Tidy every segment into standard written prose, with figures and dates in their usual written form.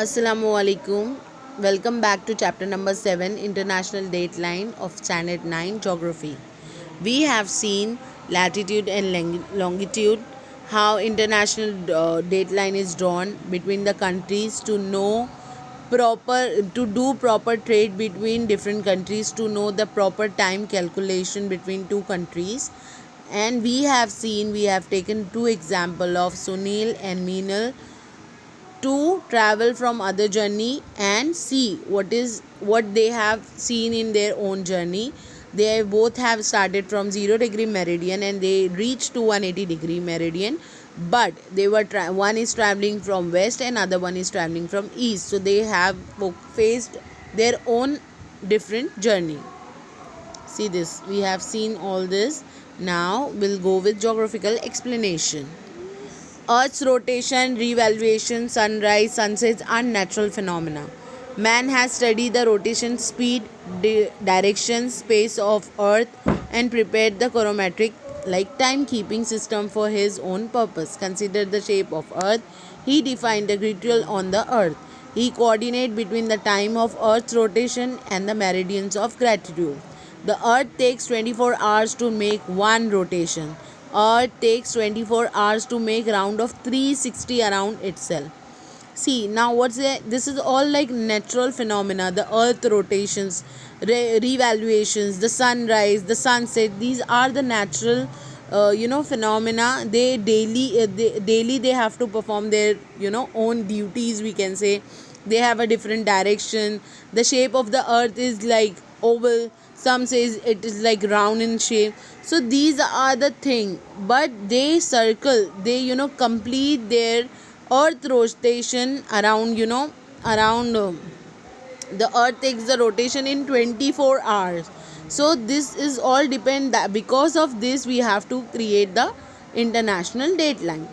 Assalamu alaikum. Welcome back to chapter number 7, International Dateline of Standard 9 Geography. We have seen latitude and longitude, how international dateline is drawn between the countries to do proper trade between different countries, to know the proper time calculation between two countries. And we have taken two example of Sunil and Meenal to travel from other journey and see what they have seen in their own journey. They both have started from 0 degree meridian and they reached to 180-degree meridian, but one is traveling from west and other one is traveling from east, so they have faced their own different journey. See this, we have seen all this. Now we'll go with geographical explanation. Earth's rotation, revaluation, sunrise, sunsets are natural phenomena. Man has studied the rotation speed, direction, space of Earth and prepared the chronometric like timekeeping system for his own purpose. Consider the shape of Earth. He defined the ritual on the Earth. He coordinated between the time of Earth's rotation and the meridians of gratitude. The Earth takes 24 hours to make one rotation. Earth takes 24 hours to make round of 360 around itself. See now this is all like natural phenomena. The earth rotations, revaluations, the sunrise, the sunset, these are the natural phenomena. Daily they have to perform their own duties, we can say. They have a different direction. The shape of the earth is like oval, some says it is like round in shape. So these are the thing, but they circle, they complete their earth rotation around around the earth takes the rotation in 24 hours. So this is all depend that because of this we have to create the international dateline.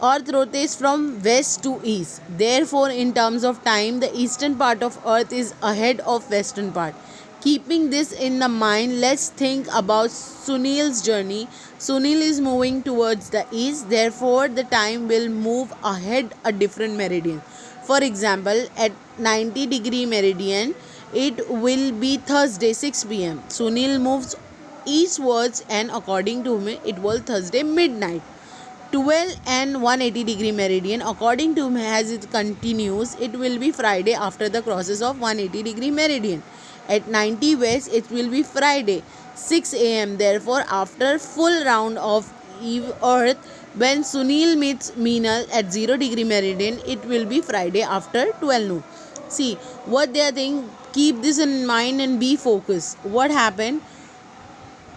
Earth rotates from west to east. Therefore, in terms of time, the eastern part of Earth is ahead of western part. Keeping this in the mind, let's think about Sunil's journey. Sunil is moving towards the east, therefore the time will move ahead a different meridian. For example, at 90-degree meridian, it will be Thursday 6 pm. Sunil moves eastwards and according to him, it was Thursday midnight. 12 and 180-degree meridian, according to him, as it continues, it will be Friday after the crosses of 180-degree meridian. At 90 west, it will be Friday 6 am. Therefore, after full round of earth, when Sunil meets Meenal at 0 degree meridian, it will be Friday after 12 noon. See what they are saying. Keep this in mind and be focused. What happened?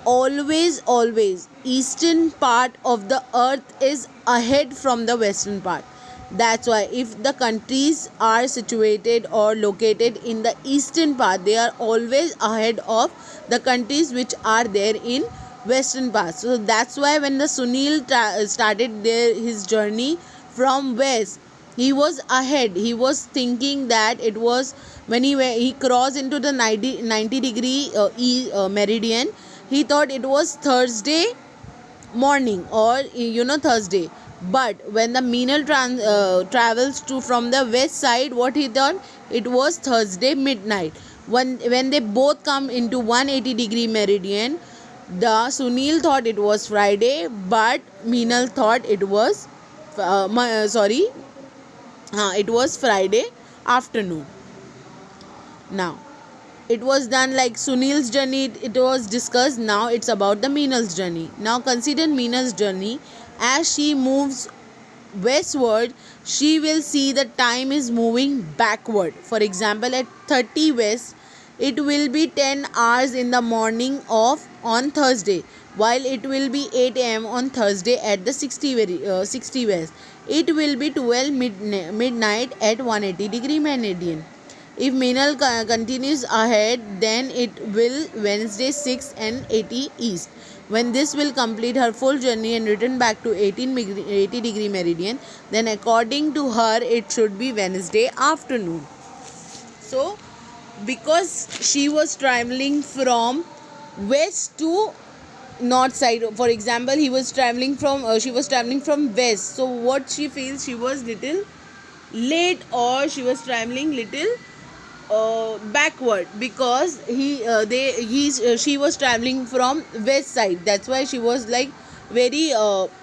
Always eastern part of the earth is ahead from the western part. That's why if the countries are situated or located in the eastern part, they are always ahead of the countries which are there in western part. So that's why when the Sunil started his journey from west, he was ahead. He was thinking that it was when he crossed into the 90-degree meridian. He thought it was Thursday morning or Thursday. But when the Meenal travels to from the west side, what he thought, it was Thursday midnight. When they both come into 180-degree meridian, the Sunil thought it was Friday, but Meenal thought it was it was Friday afternoon. Now it was done like Sunil's journey, it was discussed. Now it's about the Meenal's journey. Now consider Meenal's journey. As she moves westward, she will see the time is moving backward. For example, at 30 west, it will be 10 hours in the morning of on Thursday, while it will be 8 am on Thursday at the 60 west. It will be 12 midnight at 180-degree meridian. If Meenal continues ahead, then it will Wednesday 6 and 80 east. When this will complete her full journey and return back to 80-degree meridian, then according to her, it should be Wednesday afternoon. So, because she was traveling from west to north side, for example, she was traveling from west. So what she feels, she was late, or she was traveling little backward, because she was traveling from west side. That's why she was like very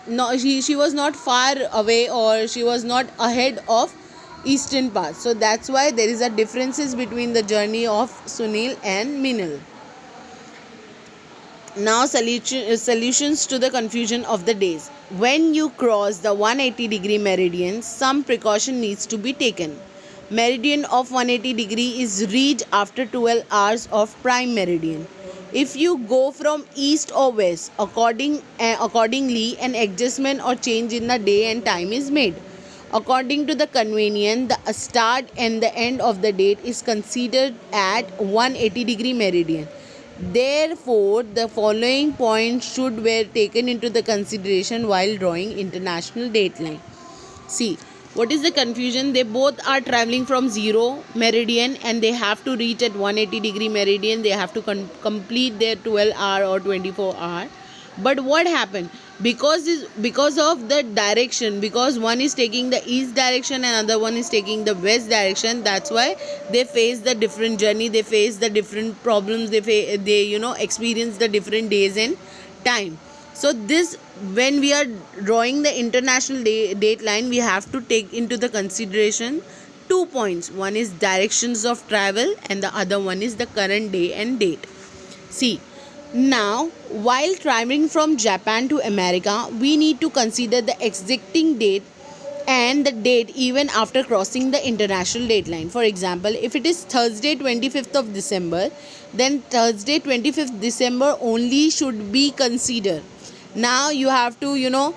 no, she was not far away, or she was not ahead of eastern path. So that's why there is a differences between the journey of Sunil and Minal. Now solutions to the confusion of the days. When you cross the 180-degree meridian, some precaution needs to be taken. Meridian of 180 degree is reached after 12 hours of prime meridian. If you go from east or west, accordingly an adjustment or change in the day and time is made. According to the convenience, the start and the end of the date is considered at 180-degree meridian. Therefore, the following points should be taken into the consideration while drawing international dateline. See, what is the confusion? They both are traveling from 0 meridian and they have to reach at 180-degree meridian. They have to complete their 12-hour or 24-hour. But what happened? Because of the direction, because one is taking the east direction and other one is taking the west direction, that's why they face the different journey, they face the different problems, they experience the different days and time. So this, when we are drawing the international date line, we have to take into the consideration 2 points. One is directions of travel and the other one is the current day and date. See, now while traveling from Japan to America, we need to consider the exiting date and the date even after crossing the international date line. For example, if it is Thursday 25th of December, then Thursday 25th December only should be considered. Now you have to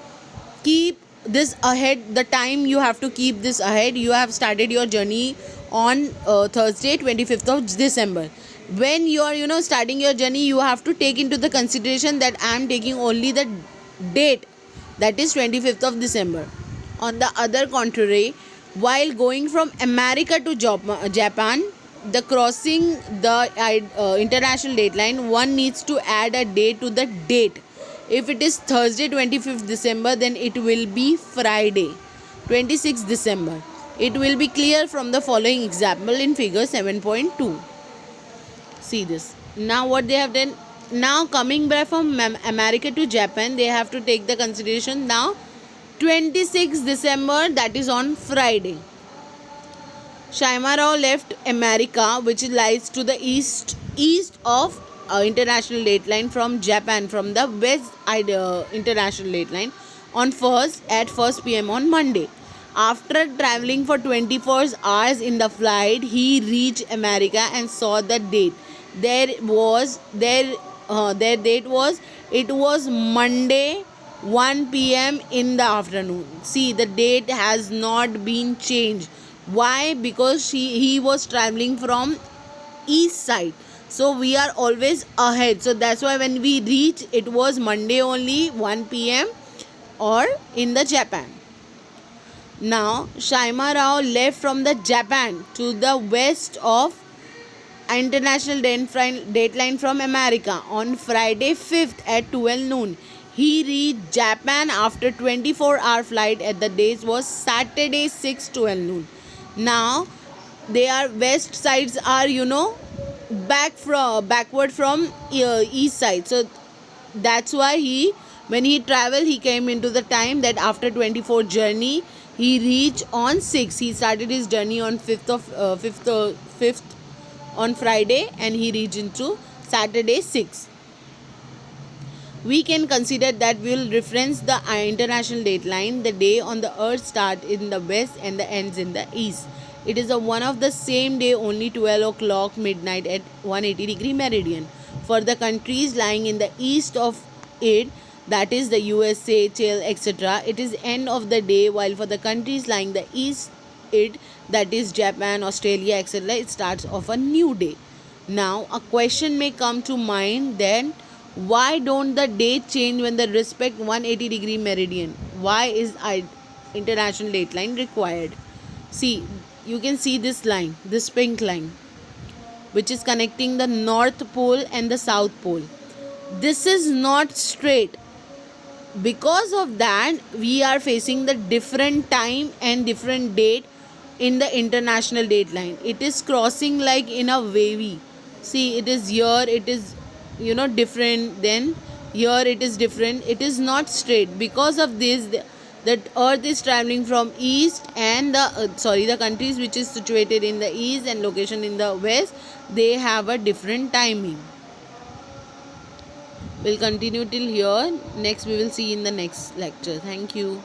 keep this ahead, the time you have to keep this ahead. You have started your journey on Thursday 25th of December. When you are starting your journey, you have to take into the consideration that I am taking only the date, that is 25th of December. On the other contrary, while going from America to Japan, the crossing the international date line, one needs to add a day to the date. If it is Thursday 25th December, then it will be Friday 26th December. It will be clear from the following example in figure 7.2. See this. Now what they have done, now coming back from America to Japan, they have to take the consideration now 26th December, that is on Friday. Shaima Rao left America, which lies to the east of international date line from Japan, from the west international date line, on at 1 p.m. on Monday. After traveling for 24 hours in the flight, he reached America and saw the date. Their date was, it was Monday 1 p.m. in the afternoon. See, the date has not been changed. Why? Because he was traveling from east side, so we are always ahead. So that's why when we reach, it was Monday only 1 p.m. or in the Japan. Now Shaima Rao left from the Japan to the west of international date line from America on Friday 5th at 12 noon. He reached Japan after 24-hour flight at the date was Saturday 6:12 noon. Now their west sides are backward from east side. So that's why when he traveled, he came into the time that after 24 journey he reached on 6th. He started his journey on 5th on Friday and he reached into Saturday 6th. We can consider that we will reference the international date line. The day on the earth starts in the west and the ends in the east. It is one of the same day, only 12 o'clock midnight at 180-degree meridian. For the countries lying in the east of it, that is the USA, Chile, etc., it is end of the day, while for the countries lying the east it, that is Japan, Australia, etc., it starts off a new day. Now a question may come to mind, then why don't the date change when the respect 180-degree meridian? Why is international date line required? See, you can see this line, this pink line, which is connecting the North Pole and the South Pole. This is not straight. Because of that, we are facing the different time and different date in the international date line. It is crossing like in a wavy. See, it is here, it is different, then here it is different, it is not straight. Because of this, that earth is traveling from east, and the countries which is situated in the east and location in the west, they have a different timing. We'll continue till here. Next we will see in the next lecture. Thank you.